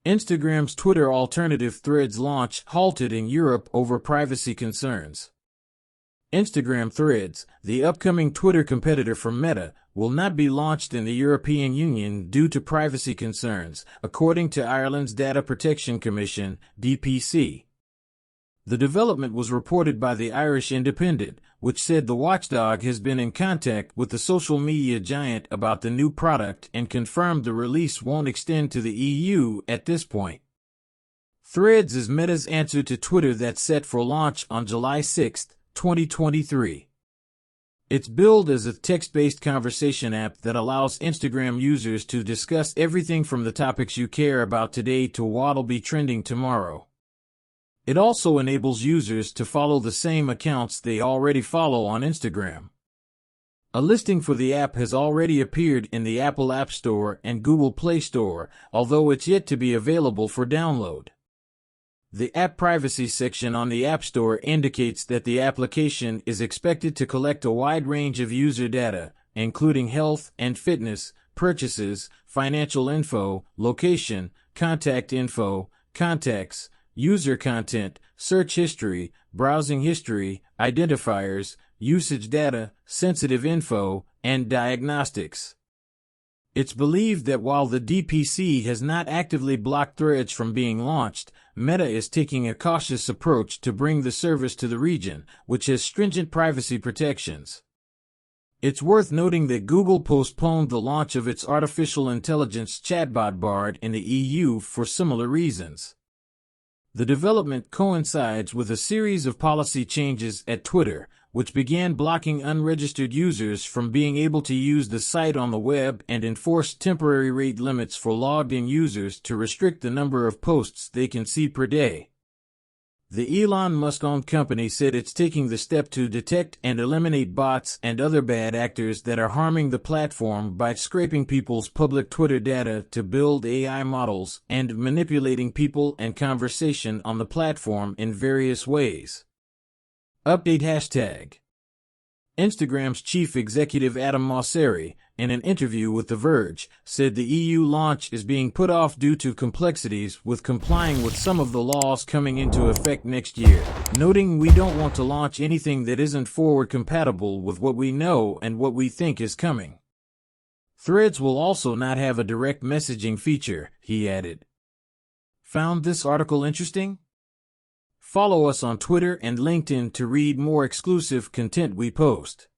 Instagram's Twitter alternative Threads launch halted in Europe over privacy concerns. Instagram Threads, the upcoming Twitter competitor from Meta, will not be launched in the European Union due to privacy concerns, according to Ireland's Data Protection Commission, DPC. The development was reported by the Irish Independent, which said the watchdog has been in contact with the social media giant about the new product and confirmed the release won't extend to the EU at this point. Threads is Meta's answer to Twitter that's set for launch on July 6, 2023. It's billed as a text-based conversation app that allows Instagram users to discuss everything from the topics you care about today to what'll be trending tomorrow. It also enables users to follow the same accounts they already follow on Instagram. A listing for the app has already appeared in the Apple App Store and Google Play Store, although it's yet to be available for download. The app privacy section on the App Store indicates that the application is expected to collect a wide range of user data, including health and fitness, purchases, financial info, location, contact info, contacts, user content, search history, browsing history, identifiers, usage data, sensitive info, and diagnostics. It's believed that while the DPC has not actively blocked Threads from being launched, Meta is taking a cautious approach to bring the service to the region, which has stringent privacy protections. It's worth noting that Google postponed the launch of its artificial intelligence chatbot Bard in the EU for similar reasons. The development coincides with a series of policy changes at Twitter, which began blocking unregistered users from being able to use the site on the web and enforced temporary rate limits for logged-in users to restrict the number of posts they can see per day. The Elon Musk-owned company said it's taking the step to detect and eliminate bots and other bad actors that are harming the platform by scraping people's public Twitter data to build AI models and manipulating people and conversation on the platform in various ways. Update hashtag. Instagram's chief executive Adam Mosseri, in an interview with The Verge, said the EU launch is being put off due to complexities with complying with some of the laws coming into effect next year, noting we don't want to launch anything that isn't forward compatible with what we know and what we think is coming. Threads will also not have a direct messaging feature, he added. Found this article interesting? Follow us on Twitter and LinkedIn to read more exclusive content we post.